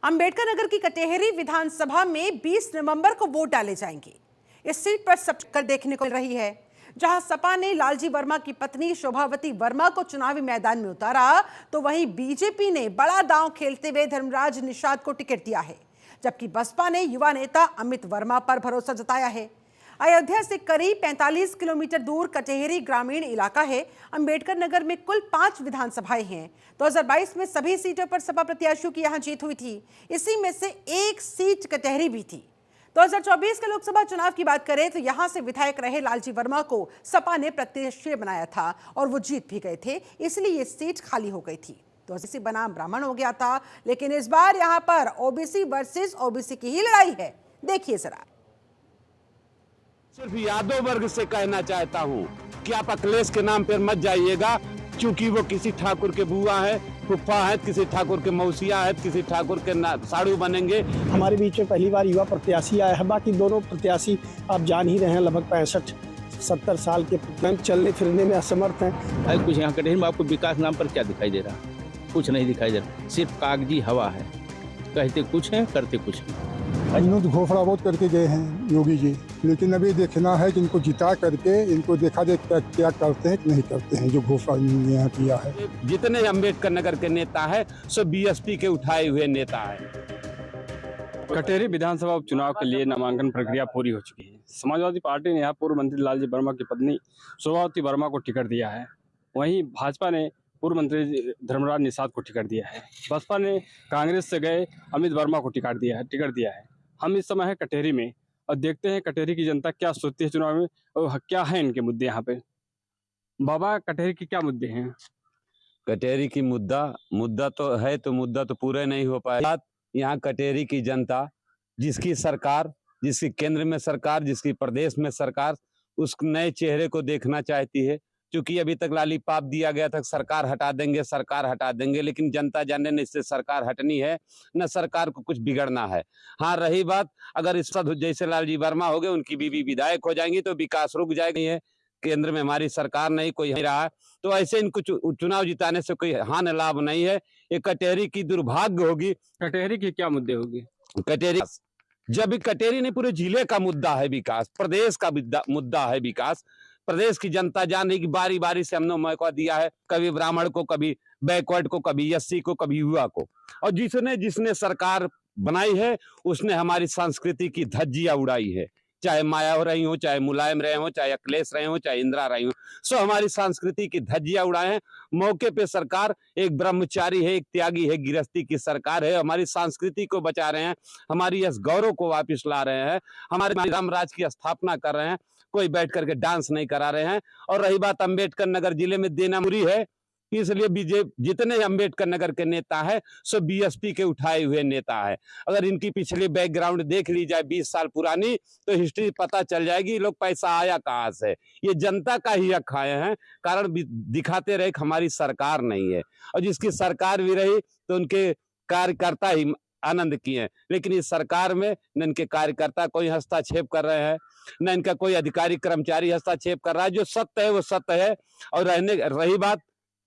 अंबेडकर नगर की कटेहरी विधानसभा में 20 नवंबर को वोट डाले जाएंगे। इस सीट पर सब टक्कर देखने को मिल रही है। जहां सपा ने लालजी वर्मा की पत्नी शोभावती वर्मा को चुनावी मैदान में उतारा, तो वहीं बीजेपी ने बड़ा दांव खेलते हुए धर्मराज निषाद को टिकट दिया है, जबकि बसपा ने युवा नेता अमित वर्मा पर भरोसा जताया है। अयोध्या से करीब 45 किलोमीटर दूर कटेहरी ग्रामीण इलाका है। अंबेडकर नगर में कुल 5 विधानसभाएं हैं। 2022 में सभी सीटों पर सपा प्रत्याशियों की यहां जीत हुई थी। इसी में से एक सीट कटेहरी भी थी। 2024 के लोकसभा चुनाव की बात करें तो यहां से विधायक रहे लालजी वर्मा को सपा ने प्रत्याशी बनाया था और वो जीत भी गए थे, इसलिए ये सीट खाली हो गई थी। तो ओबीसी बनाम ब्राह्मण हो गया था, लेकिन इस बार यहां पर ओबीसी वर्सेस ओबीसी की ही लड़ाई है। देखिए जरा। सिर्फ यादव वर्ग से कहना चाहता हूँ कि आप अखिलेश के नाम पर मत जाइएगा, क्योंकि वो किसी ठाकुर के बुआ है, फुफ्फा है, किसी ठाकुर के मौसिया है, किसी ठाकुर के साड़ू बनेंगे। हमारे बीच में पहली बार युवा प्रत्याशी आया है। बाकी दोनों प्रत्याशी आप जान ही रहे हैं, लगभग 65-70 साल के चलने फिरने में असमर्थ हैं। कुछ यहाँ कटेहरी में आपको विकास नाम पर क्या दिखाई दे रहा? कुछ नहीं दिखाई दे रहा, सिर्फ कागजी हवा है। कहते कुछ है, करते कुछ नहीं। इन्होंने घोषणा बहुत करके गए हैं योगी जी, लेकिन अभी देखना है कि इनको जिता करके इनको देखा जाए क्या करते हैं कि नहीं करते हैं। जो घोषणा इन्होंने यहाँ किया है, जितने अम्बेडकर नगर के नेता है सब बीएसपी के उठाए हुए नेता है। कटेहरी विधानसभा उपचुनाव के लिए नामांकन प्रक्रिया पूरी हो चुकी है। समाजवादी पार्टी ने यहाँ पूर्व मंत्री लालजी वर्मा की पत्नी शोभावती वर्मा को टिकट दिया है। वहीं भाजपा ने पूर्व मंत्री धर्मराज निषाद को टिकट दिया है। बसपा ने कांग्रेस से गए अमित वर्मा को टिकट दिया है। हम इस समय है कटेहरी में और देखते हैं कटेहरी की जनता क्या सोचती है चुनाव में और क्या है इनके मुद्दे यहाँ पे। बाबा, कटेहरी की क्या मुद्दे हैं? कटेहरी की मुद्दा तो है, तो मुद्दा तो पूरे नहीं हो पाया। यहाँ कटेहरी की जनता, जिसकी सरकार, जिसकी केंद्र में सरकार, जिसकी प्रदेश में सरकार, उस नए चेहरे को देखना चाहती है। क्योंकि अभी तक लालीपाप दिया गया था, सरकार हटा देंगे, लेकिन जनता जाने न इससे सरकार हटनी है, न सरकार को कुछ बिगड़ना है। हाँ, रही बात, अगर इस जैसे लालजी वर्मा हो गए, उनकी बीवी विधायक हो जाएंगी तो विकास रुक जाएगी। केंद्र में हमारी सरकार नहीं, कोई नहीं रहा, तो ऐसे इनको चुनाव जिताने से कोई हानि लाभ नहीं है। ये कटेहरी की दुर्भाग्य होगी। कटेहरी की क्या मुद्दे होगी? कटेहरी, जब कटेहरी नहीं, पूरे जिले का मुद्दा है विकास, प्रदेश का मुद्दा है विकास। प्रदेश की जनता जान रही कि बारी बारी से हमने मौका दिया है, कभी ब्राह्मण को, कभी बैकवर्ड को, कभी एससी को, कभी युवा को, और जिसने सरकार बनाई है उसने हमारी संस्कृति की धज्जियां उड़ाई है। चाहे माया हो रही हो, चाहे मुलायम रहे हो, चाहे अखिलेश रहे हो, चाहे इंदिरा रही हो, सो हमारी संस्कृति की धज्जियां उड़ाए हैं। मौके पे सरकार एक ब्रह्मचारी है, एक त्यागी है, गृहस्थी की सरकार है। हमारी संस्कृति को बचा रहे हैं, हमारी इस गौरव को वापस ला रहे हैं, हमारे रामराज की स्थापना कर रहे हैं। कोई बैठ करके डांस नहीं करा रहे हैं। और रही बात अंबेडकर नगर जिले में देना मुरी है, इसलिए बीजेपी जितने अंबेडकर नगर के नेता है सब बीएसपी के उठाए हुए नेता है। अगर इनकी पिछली बैकग्राउंड देख ली जाए 20 साल पुरानी, तो हिस्ट्री पता चल जाएगी लोग पैसा आया कहां से। ये जनता का ही हक खाए हैं, कारण दिखाते रहे कि हमारी सरकार नहीं है, और जिसकी सरकार भी रही तो उनके कार्यकर्ता ही आनंद किए। लेकिन इस सरकार में न इनके कार्यकर्ता कोई हस्तक्षेप कर रहे हैं, न इनका कोई अधिकारी कर्मचारी हस्तक्षेप कर रहा है। जो सत्य है वो सत्य है। और रही बात,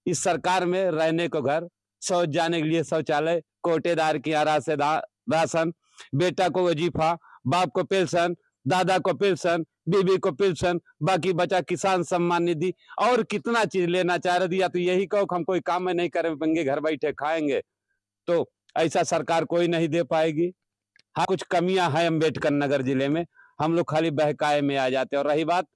इस सरकार में रहने को घर, शौच जाने के लिए शौचालय, कोटेदार की राशन, बेटा को वजीफा, बाप को पेंशन, दादा को पेंशन, बीबी को पेंशन, बाकी बचा किसान सम्मान निधि, और कितना चीज लेना चाह रही। या तो यही कहो हम कोई काम में नहीं करेंगे, घर बैठे खाएंगे, तो ऐसा सरकार कोई नहीं दे पाएगी। हाँ, कुछ कमियां हैं अंबेडकर नगर जिले में, हम लोग खाली बहकाए में आ जाते हैं। और रही बात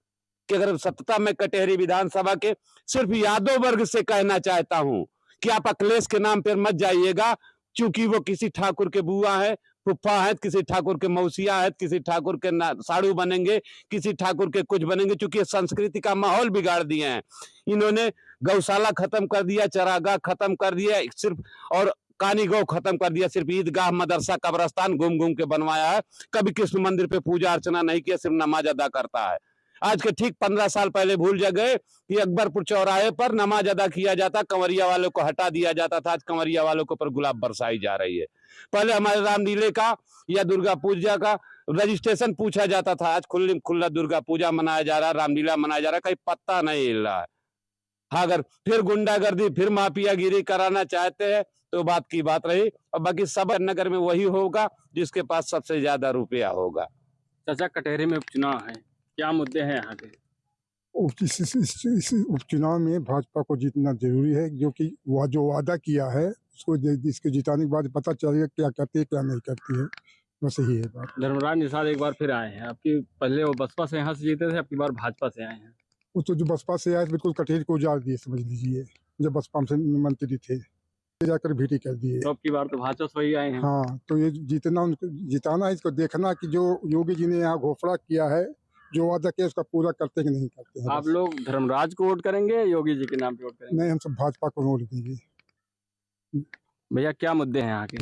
कि अगर सत्ता में कटेहरी विधानसभा के, सिर्फ यादव वर्ग से कहना चाहता हूं कि आप अखिलेश के नाम पर मत जाइएगा, क्योंकि वो किसी ठाकुर के बुआ है, फुफ्फा है, किसी ठाकुर के मौसिया है, किसी ठाकुर के साड़ू बनेंगे, किसी ठाकुर के कुछ बनेंगे। क्योंकि संस्कृति का माहौल बिगाड़ दिए हैं इन्होंने। गौशाला खत्म कर दिया, चरागाह खत्म कर दिया, सिर्फ और कानी गौ खत्म कर दिया, सिर्फ ईदगाह, मदरसा, कब्रस्तान घूम घूम के बनवाया है। कभी कृष्ण मंदिर पे पूजा अर्चना नहीं किया, सिर्फ नमाज अदा करता है। आज के ठीक 15 साल पहले भूल जा गए कि अकबरपुर चौराहे पर नमाज अदा किया जाता, कंवरिया वालों को हटा दिया जाता था। आज कंवरिया वालों के ऊपर गुलाब बरसाई जा रही है। पहले हमारे रामलीले का या दुर्गा पूजा का रजिस्ट्रेशन पूछा जाता था, आज खुला दुर्गा पूजा मनाया जा रहा है, रामलीला मनाया जा रहा है, कहीं पत्ता नहीं हिल रहा है। हाँ, अगर फिर गुंडागर्दी, फिर माफियागिरी कराना चाहते हैं तो बात की बात रही। और बाकी सब नगर में वही होगा जिसके पास सबसे ज्यादा रुपया होगा। चाचा, कटेरी में उपचुनाव है, क्या मुद्दे हैं यहाँ के? इस उपचुनाव में भाजपा को जीतना जरूरी है, जो कि वह जो वादा किया है उसको इसके जिताने के बाद पता चलेगा क्या करती है क्या नहीं करती है। बस यही है बात। धर्मराज निषाद एक बार फिर आए हैं, आपकी पहले वो बसपा से यहाँ से जीते थे, अब की बार भाजपा से आए हैं। वो तो जो बसपा से आए बिल्कुल कटेरी को उजाड़ दिए समझ लीजिए, जब बसपा से मंत्री थे जाकर भीटी कर दिए। तो अब की बार तो भाजपा से ही आए हैं। हाँ, तो ये जीतना उनको जिताना है, इसको देखना कि जो योगी जी ने यहाँ घोषणा किया है, जो वादा किया उसका पूरा करते कि नहीं करते हैं। आप लोग धर्मराज को वोट करेंगे, योगी जी के नाम पे वोट करेंगे? नहीं, हम सब भाजपा को वोट देंगे। भैया, क्या मुद्दे हैं यहाँ के?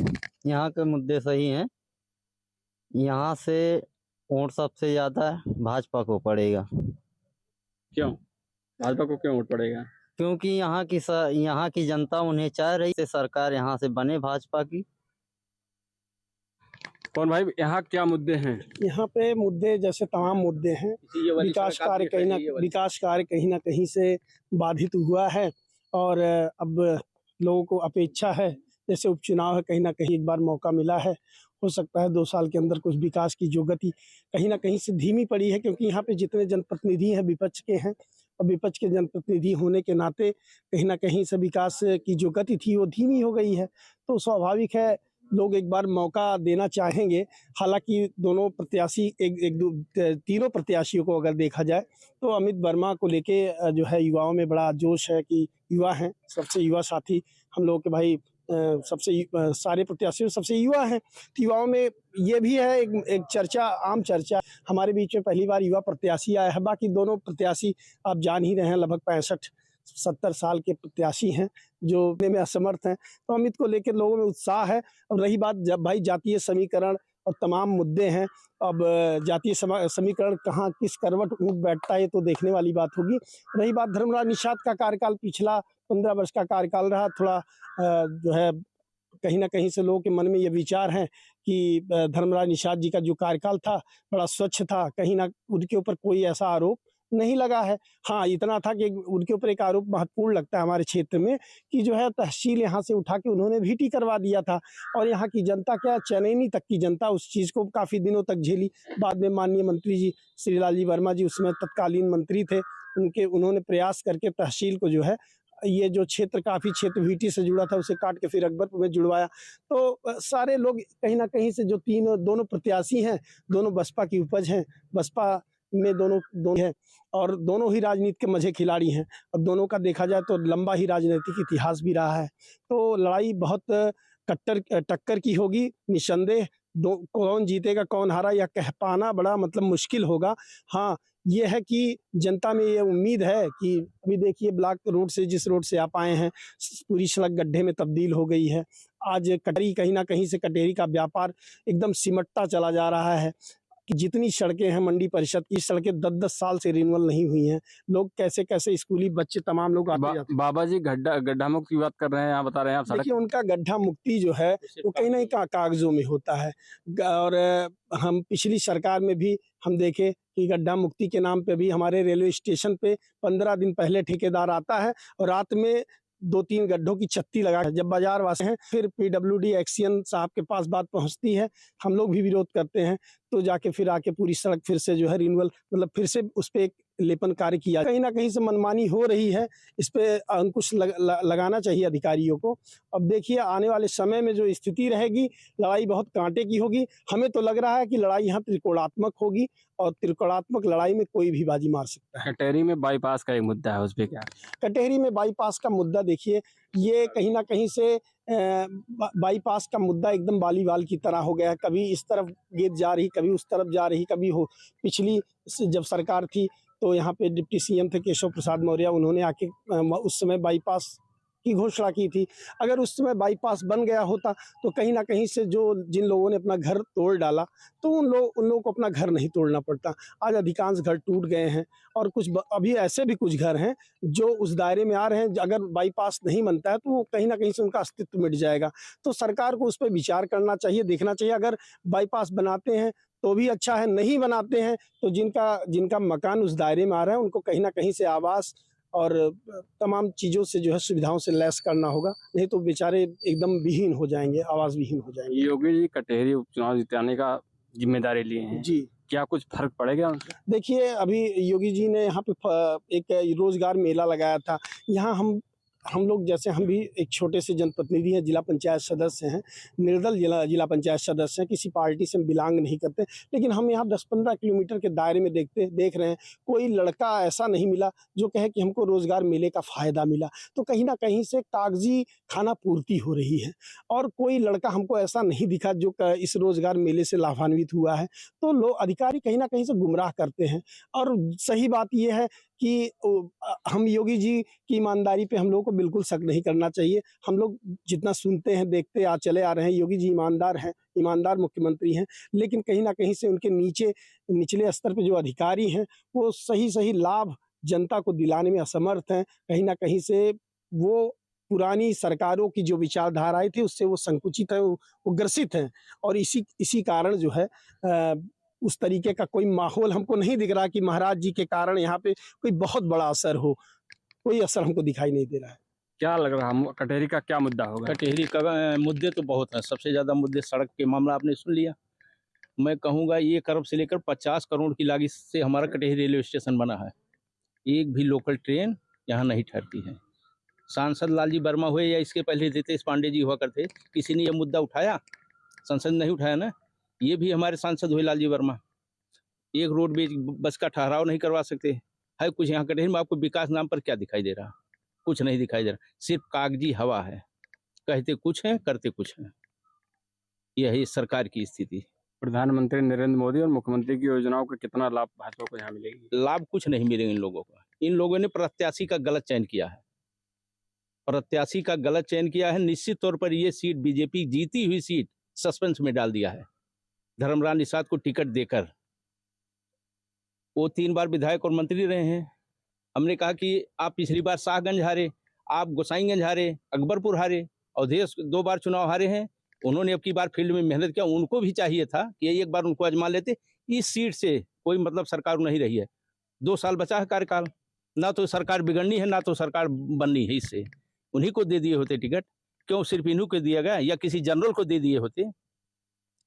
यहाँ के मुद्दे सही हैं। यहाँ से वोट सबसे ज्यादा भाजपा को पड़ेगा। क्यों भाजपा को क्यों वोट पड़ेगा? क्योंकि यहाँ की जनता उन्हें चाह रही है सरकार यहाँ से बने भाजपा की। कौन भाई, यहाँ क्या मुद्दे हैं? यहाँ पे मुद्दे जैसे तमाम मुद्दे हैं। विकास कार्य कहीं ना कहीं से बाधित हुआ है और अब लोगों को अपेक्षा है, जैसे उपचुनाव है, कहीं ना कहीं एक बार मौका मिला है, हो सकता है 2 साल के अंदर कुछ विकास की जो गति कहीं ना कहीं से धीमी पड़ी है, क्योंकि यहाँ पे जितने जनप्रतिनिधि हैं विपक्ष के हैं और विपक्ष के जनप्रतिनिधि होने के नाते कहीं ना कहीं से विकास की जो गति थी वो धीमी हो गई है। तो स्वाभाविक है लोग एक बार मौका देना चाहेंगे। हालांकि दोनों प्रत्याशी तीनों प्रत्याशियों को अगर देखा जाए तो अमित वर्मा को लेके जो है युवाओं में बड़ा जोश है कि युवा हैं, सबसे युवा साथी हम लोग के भाई, सबसे सारे प्रत्याशियों सबसे युवा हैं। तो युवाओं में ये भी है एक चर्चा, आम चर्चा, हमारे बीच में पहली बार युवा प्रत्याशी आया है। बाकी दोनों प्रत्याशी आप जान ही रहे हैं, लगभग 65-70 साल के प्रत्याशी हैं जो में असमर्थ हैं। तो अमित को लेकर लोगों में उत्साह है। अब रही बात जब भाई जातीय समीकरण और तमाम मुद्दे हैं, अब जातीय समीकरण कहाँ किस करवट उठ बैठता है तो देखने वाली बात होगी। रही बात धर्मराज निषाद का कार्यकाल, पिछला 15 वर्ष का कार्यकाल रहा, थोड़ा जो है कहीं ना कहीं से लोगों के मन में ये विचार है कि धर्मराज निषाद जी का जो कार्यकाल था बड़ा स्वच्छ था, कहीं ना उनके ऊपर कोई ऐसा आरोप नहीं लगा है। हाँ, इतना था कि उनके ऊपर एक आरोप महत्वपूर्ण लगता है हमारे क्षेत्र में कि जो है तहसील यहाँ से उठा के उन्होंने भीटी करवा दिया था और यहाँ की जनता, क्या चनैनी तक की जनता, उस चीज़ को काफ़ी दिनों तक झेली। बाद में माननीय मंत्री जी श्री लालजी वर्मा जी उसमें तत्कालीन मंत्री थे, उन्होंने प्रयास करके तहसील को जो है ये जो काफ़ी क्षेत्र भीटी से जुड़ा था उसे काट के फिर अकबरपुर में जुड़वाया। तो सारे लोग कहीं ना कहीं से जो दोनों प्रत्याशी हैं, दोनों बसपा की उपज हैं, बसपा में दोनों हैं और दोनों ही राजनीति के मझे खिलाड़ी हैं और दोनों का देखा जाए तो लंबा ही राजनीतिक इतिहास भी रहा है। तो लड़ाई बहुत टक्कर की होगी निस्संदेह। कौन जीतेगा कौन हारा यह कह पाना बड़ा मतलब मुश्किल होगा। हाँ, ये है कि जनता में ये उम्मीद है कि अभी देखिए ब्लॉक रोड से जिस रोड से आप आए हैं पूरी सड़क गड्ढे में तब्दील हो गई है। आज कटेरी, कहीं ना कहीं से कटेरी का व्यापार एकदम सिमटता चला जा रहा है कि जितनी सड़कें हैं मंडी परिषद की सड़कें 10-10 साल से रिन्यूअल नहीं हुई हैं। लोग कैसे कैसे स्कूली बच्चे तमाम लोग आते जाते। बाबा जी गड्ढा मुक्त की बात कर रहे हैं, यहाँ बता रहे हैं आप सड़क। देखिए उनका गड्ढा मुक्ति जो है वो कहीं ना कहीं कागजों में होता है और हम पिछली सरकार में भी हम देखे कि गड्ढा मुक्ति के नाम पे भी हमारे रेलवे स्टेशन पे 15 दिन पहले ठेकेदार आता है और रात में 2-3 गड्ढों की छत्ती लगा। जब बाजार वासी हैं फिर PWD एक्सियन साहब के पास बात पहुंचती है, हम लोग भी विरोध करते हैं, तो जाके फिर आके पूरी सड़क फिर से जो है रिन्यूअल मतलब फिर से उस पर एक लेपन कार्य किया। कहीं ना कहीं से मनमानी हो रही है, इस पे अंकुश लगाना चाहिए अधिकारियों को। अब देखिए आने वाले समय में जो स्थिति रहेगी लड़ाई बहुत कांटे की होगी। हमें तो लग रहा है कि लड़ाई यहाँ त्रिकोणात्मक होगी और त्रिकोणात्मक लड़ाई में कोई भी बाजी मार सकता है। कटेरी में बाईपास का एक मुद्दा है, उस पर क्या? कटेरी में बाईपास का मुद्दा देखिए, ये कहीं ना कहीं से बाईपास का मुद्दा एकदम बालीवाल की तरह हो गया है। कभी इस तरफ गेट जा रही, कभी उस तरफ जा रही, कभी हो। पिछली जब सरकार थी तो यहाँ पे डिप्टी CM थे केशव प्रसाद मौर्य, उन्होंने आके उस समय बाईपास की घोषणा की थी। अगर उस समय बाईपास बन गया होता तो कहीं ना कहीं से जिन लोगों ने अपना घर तोड़ डाला तो उन लोगों को अपना घर नहीं तोड़ना पड़ता। आज अधिकांश घर टूट गए हैं और कुछ अभी ऐसे भी कुछ घर हैं जो उस दायरे में आ रहे हैं। अगर बाईपास नहीं बनता है तो वो कहीं ना कहीं से उनका अस्तित्व मिट जाएगा। तो सरकार को उस पर विचार करना चाहिए, देखना चाहिए। अगर बाईपास बनाते हैं तो भी अच्छा है, नहीं बनाते हैं तो जिनका मकान उस दायरे में आ रहा है उनको कहीं ना कहीं से आवास और तमाम चीज़ों से जो है सुविधाओं से लैस करना होगा, नहीं तो बेचारे एकदम विहीन हो जाएंगे, आवाज़ विहीन हो जाएंगे। योगी जी कटेहरी उपचुनाव जिताने का जिम्मेदारी लिए हैं, जी क्या कुछ फर्क पड़ेगा उनसे? देखिए, अभी योगी जी ने यहाँ पे एक रोजगार मेला लगाया था। यहाँ हम लोग जैसे हम भी एक छोटे से जनप्रतिनिधि हैं, जिला पंचायत सदस्य हैं, निर्दल जिला पंचायत सदस्य हैं, किसी पार्टी से हम बिलोंग नहीं करते, लेकिन हम यहाँ 10-15 किलोमीटर के दायरे में देख रहे हैं, कोई लड़का ऐसा नहीं मिला जो कहे कि हमको रोजगार मेले का फ़ायदा मिला। तो कहीं ना कहीं से कागजी खाना पूर्ति हो रही है और कोई लड़का हमको ऐसा नहीं दिखा जो इस रोजगार मेले से लाभान्वित हुआ है। तो लोग अधिकारी कहीं ना कहीं से गुमराह करते हैं। और सही बात यह है कि हम योगी जी की ईमानदारी पे हम लोगों को बिल्कुल शक नहीं करना चाहिए। हम लोग जितना सुनते हैं, देखते चले आ रहे हैं, योगी जी ईमानदार हैं, ईमानदार मुख्यमंत्री हैं, लेकिन कहीं न कहीं से उनके निचले स्तर पे जो अधिकारी हैं, वो सही लाभ जनता को दिलाने में असमर्थ हैं। कहीं न कहीं से वो पुरानी सरकारों की जो विचारधाराएँ थी, उससे वो संकुचित हैं, वो ग्रसित हैं और इसी कारण जो है उस तरीके का कोई माहौल हमको नहीं दिख रहा कि महाराज जी के कारण यहाँ पे कोई बहुत बड़ा असर हो। कोई असर हमको दिखाई नहीं दे रहा है। क्या लग रहा है कटेहरी का क्या मुद्दा होगा? कटेहरी का मुद्दे तो बहुत हैं। सबसे ज़्यादा मुद्दे सड़क के मामला आपने सुन लिया। मैं कहूँगा 1 अरब से लेकर 50 करोड़ की लागत से हमारा कटेहरी रेलवे स्टेशन बना है। एक भी लोकल ट्रेन यहाँ नहीं ठहरती है। सांसद लालजी वर्मा हुए या इसके पहले रितेश पांडे जी हुआ करते, किसी ने यह मुद्दा उठाया? संसद नहीं उठाया ना। ये भी हमारे सांसद हुए लालजी वर्मा। एक रोडवेज बस का ठहराव नहीं करवा सकते है। कुछ यहाँ कटेहरी में आपको विकास नाम पर क्या दिखाई दे रहा? कुछ नहीं दिखाई दे रहा, सिर्फ कागजी हवा है। कहते कुछ हैं, करते कुछ हैं। यह है सरकार की स्थिति। प्रधानमंत्री नरेंद्र मोदी और मुख्यमंत्री की योजनाओं का कितना लाभ भाजपा को यहाँ मिलेगी? लाभ कुछ नहीं मिलेगा इन लोगों का। इन लोगों ने प्रत्याशी का गलत चयन किया है। प्रत्याशी का गलत चयन किया है। निश्चित तौर पर यह सीट बीजेपी जीती हुई सीट सस्पेंस में डाल दिया है। धर्मराज निषाद को टिकट देकर वो 3 बार विधायक और मंत्री रहे हैं। हमने कहा कि आप पिछली बार शाहगंज हारे, आप गोसाईगंज हारे, अकबरपुर हारे, अवधेश 2 बार चुनाव हारे हैं। उन्होंने अब की बार फील्ड में मेहनत किया। उनको भी चाहिए था कि एक बार उनको आजमा लेते। इस सीट से कोई मतलब सरकार नहीं रही है। 2 साल बचा है कार्यकाल, ना तो सरकार बिगड़नी है ना तो सरकार बननी है। इससे उन्हीं को दे दिए होते टिकट। क्यों सिर्फ इन्हीं को दिया गया? या किसी जनरल को दे दिए होते?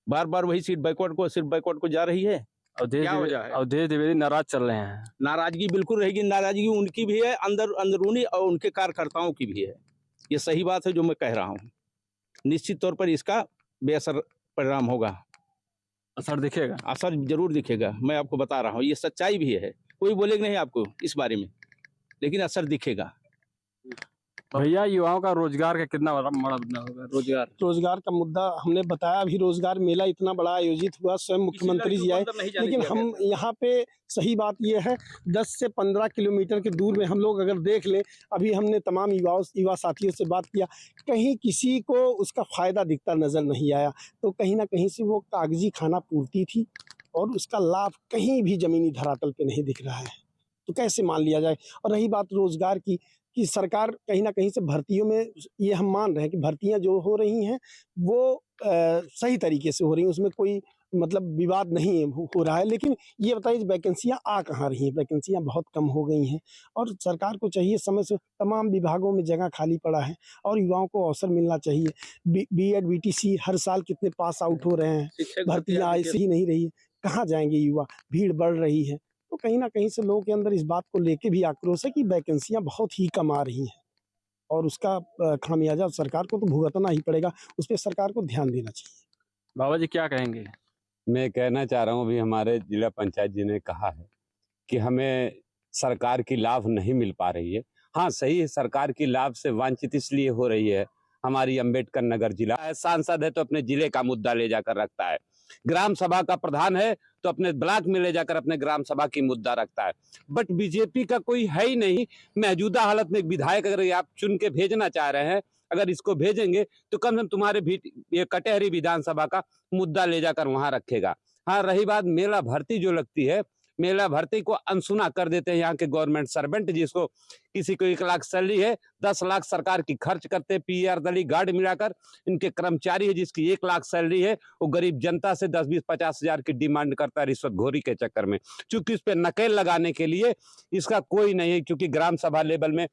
बार बार वही सीट सिर्फ बैकवर्ड को जा रही है। अवधेश द्विवेदी नाराज चल रहे हैं। नाराजगी बिल्कुल रहेगी। नाराजगी उनकी भी है अंदरूनी और उनके कार्यकर्ताओं की भी है। ये सही बात है जो मैं कह रहा हूँ। निश्चित तौर पर इसका बेअसर परिणाम होगा। असर दिखेगा? असर जरूर दिखेगा। मैं आपको बता रहा हूँ, ये सच्चाई भी है। कोई बोलेगा नहीं आपको इस बारे में, लेकिन असर दिखेगा। भैया युवाओं का रोजगार का कितना बड़ा मुद्दा होगा? रोजगार का मुद्दा हमने बताया। अभी रोजगार मेला इतना बड़ा आयोजित हुआ, स्वयं मुख्यमंत्री जी आए, लेकिन हम यहाँ पे सही बात यह है 10 से 15 किलोमीटर के दूर में हम लोग अगर देख लें, अभी हमने तमाम युवा साथियों से बात किया, कहीं किसी को उसका फ़ायदा दिखता नज़र नहीं आया। तो कहीं ना कहीं से वो कागजी खाना पूर्ति थी और उसका लाभ कहीं भी ज़मीनी धरातल पे नहीं दिख रहा है। तो कैसे मान लिया जाए? और रही बात रोजगार की, कि सरकार कहीं ना कहीं से भर्तियों में, ये हम मान रहे हैं कि भर्तियां जो हो रही हैं वो सही तरीके से हो रही हैं, उसमें कोई मतलब विवाद नहीं हो रहा है। लेकिन ये बताइए वैकेंसियां आ कहाँ रही हैं? वैकेंसियां बहुत कम हो गई हैं और सरकार को चाहिए समय से, तमाम विभागों में जगह खाली पड़ा है और युवाओं को अवसर मिलना चाहिए। बीएड बीटीसी हर साल कितने पास आउट हो रहे हैं, भर्तियाँ ऐसे ही नहीं रही है। कहाँ जाएंगे युवा? भीड़ बढ़ रही है। तो कहीं ना कहीं से लोगों के अंदर इस बात को लेके भी आक्रोश है कि वैकेंसियां बहुत ही कम आ रही हैं और उसका खामियाजा सरकार को तो भुगतना ही पड़ेगा। उस पर सरकार को ध्यान देना चाहिए। बाबा जी क्या कहेंगे? मैं कहना चाह रहा हूँ, अभी हमारे जिला पंचायत जी ने कहा है कि हमें सरकार की लाभ नहीं मिल पा रही है। हाँ सही है, सरकार की लाभ से वंचित इसलिए हो रही है। हमारी अंबेडकर नगर जिला है, सांसद है तो अपने जिले का मुद्दा ले जाकर रखता है। ग्राम सभा का प्रधान है तो अपने ब्लॉक में ले जाकर अपने ग्राम सभा की मुद्दा रखता है। बट बीजेपी का कोई है ही नहीं। मौजूदा हालत में एक विधायक अगर आप चुन के भेजना चाह रहे हैं, अगर इसको भेजेंगे तो कम से कम तुम्हारे भी ये कटेहरी विधानसभा का मुद्दा ले जाकर वहां रखेगा। हाँ रही बात मेला भर्ती जो लगती है, मेला भरते को अनसुना कर देते हैं यहाँ के गवर्नमेंट सर्वेंट, जिसको किसी को 1 लाख सैलरी है, 10 लाख सरकार की खर्च करते हैं, पीआर दली गार्ड मिलाकर इनके कर्मचारी है, जिसकी 1 लाख सैलरी है, वो गरीब जनता से 10, 20, 50 हजार की डिमांड करता है रिश्वतखोरी के चक्कर में। चूंकि इस पे नकेल लगाने के लिए इसका कोई नहीं है, क्योंकि ग्राम सभा लेवल में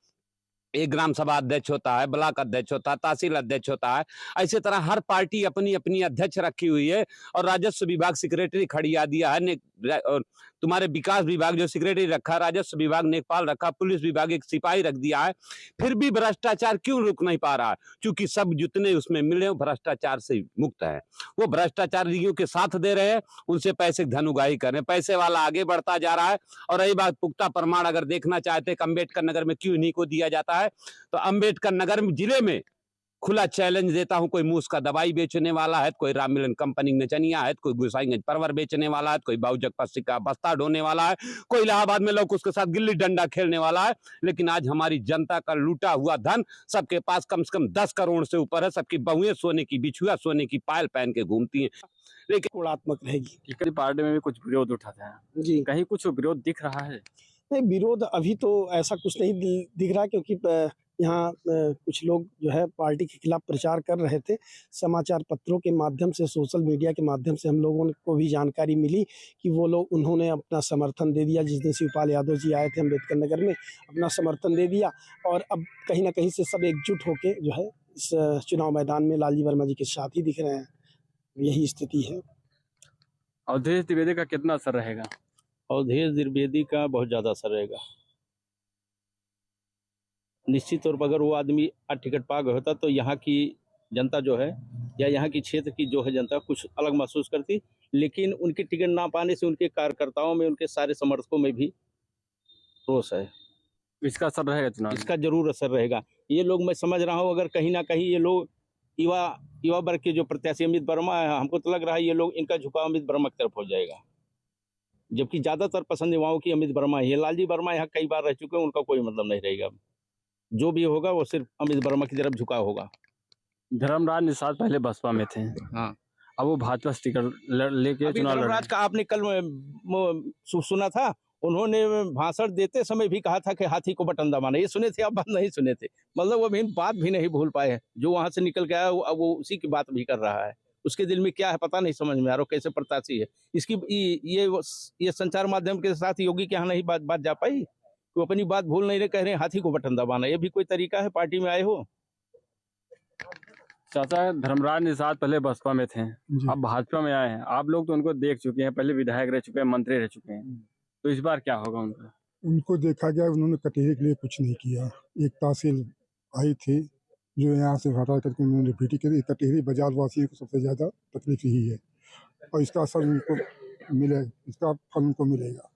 एक ग्राम सभा अध्यक्ष होता है, ब्लॉक अध्यक्ष होता है, तहसील अध्यक्ष होता है। ऐसे तरह हर पार्टी अपनी अपनी अध्यक्ष रखी हुई है और राजस्व विभाग सेक्रेटरी खड़िया दिया है, और तुम्हारे विकास विभाग जो सेक्रेटरी रखा, राजस्व विभाग नेकपाल रखा, पुलिस विभाग एक सिपाही रख दिया है। फिर भी भ्रष्टाचार क्यों रुक नहीं पा रहा है? क्योंकि सब जितने उसमें मिले वो भ्रष्टाचार से मुक्त है। वो भ्रष्टाचारियों के साथ दे रहे हैं, उनसे पैसे धन उगाही कर रहे हैं, पैसे वाला आगे बढ़ता जा रहा है। और रही बात पुख्ता प्रमाण अगर देखना चाहते हैं अम्बेडकर नगर में क्यों इन्हीं को दिया जाता है, तो अम्बेडकर नगर जिले में खुला चैलेंज देता हूं, कोई मूस का दवाई बेचने वाला है, कोई राम मिलन कंपनी नचनिया है, कोई गोसाईगंज परवर बेचने वाला है, कोई बाउजक पस्सी का बस्ता ढोने वाला है, कोई इलाहाबाद में लोग उसके साथ गिल्ली डंडा खेलने वाला है। लेकिन आज हमारी जनता का लूटा हुआ धन सबके पास कम से कम 10 करोड़ से ऊपर है। सबकी बहुएं सोने की, बिछुआ सोने की पायल पहन के घूमती हैं। लेकिन गुणात्मक रहेगी। कई पार्टी में भी कुछ विरोध उठाते हैं, जी कहीं कुछ विरोध दिख रहा है? नहीं, विरोध अभी तो ऐसा कुछ नहीं दिख रहा, क्योंकि यहाँ कुछ लोग जो है पार्टी के खिलाफ प्रचार कर रहे थे। समाचार पत्रों के माध्यम से, सोशल मीडिया के माध्यम से हम लोगों को भी जानकारी मिली कि वो लोग, उन्होंने अपना समर्थन दे दिया। जिस दिन शिवपाल यादव जी आए थे अम्बेडकर नगर में, अपना समर्थन दे दिया और अब कहीं ना कहीं से सब एकजुट होके जो है इस चुनाव मैदान में लालजी वर्मा जी के साथ ही दिख रहे हैं। यही स्थिति है। अवधेश द्विवेदी का कितना असर रहेगा? अवधेश द्विवेदी का बहुत ज़्यादा असर रहेगा। निश्चित तौर पर अगर वो आदमी टिकट पा गया होता तो यहाँ की जनता जो है, या यहाँ की क्षेत्र की जो है जनता कुछ अलग महसूस करती। लेकिन उनकी टिकट ना पाने से उनके कार्यकर्ताओं में, उनके सारे समर्थकों में भी रोष है। इसका असर रहेगा चुनाव में? इसका जरूर असर रहेगा। ये लोग, मैं समझ रहा हूँ, अगर कहीं ना कहीं ये लोग युवा वर्ग के जो प्रत्याशी अमित वर्मा है, हमको तो लग रहा है ये लोग, इनका झुकाव अमित वर्मा की तरफ हो जाएगा। जबकि ज़्यादातर पसंद युवाओं की अमित वर्मा ही है। लालजी वर्मा यहाँ कई बार रह चुके हैं, उनका कोई मतलब नहीं रहेगा। जो भी होगा वो सिर्फ अमित वर्मा की तरफ झुकाव होगा। धर्मराज निषाद पहले बसपा में थे, हाँ, अब वो भाजपा से टिकट लेके चुनाव लड़ रहे धर्मराज का आपने कल सुना था, उन्होंने भाषण देते समय भी कहा था कि हाथी को बटन दबाना। ये सुने थे आप? बात नहीं सुने थे। मतलब वो अभी बात भी नहीं भूल पाए हैं। जो वहां से निकल के आया वो उसी की बात भी कर रहा है। उसके दिल में क्या है पता नहीं समझ में आ रहा, कैसे प्रत्याशी है। इसकी ये संचार माध्यम के साथ योगी के यहाँ नहीं बात जा पाई। वो अपनी बात भूल नहीं रहे, कह रहे हैं हाथी को बटन दबाना। ये भी कोई तरीका है? पार्टी में आए हो। चाचा, धर्मराज निषाद पहले बसपा में थे, अब भाजपा में आए हैं। आप लोग तो उनको देख चुके हैं, पहले विधायक रह चुके हैं, मंत्री रह चुके हैं, तो इस बार क्या होगा उनका? उनको देखा गया, उन्होंने कटेरी के लिए कुछ नहीं किया। एक तहसील आई थी जो यहाँ से हटा करके उन्होंने बीटी करी। कटेरी बाजार वासियों को सबसे ज़्यादा तकलीफ यही है और इसका असर उनको इसका फल उनको मिलेगा।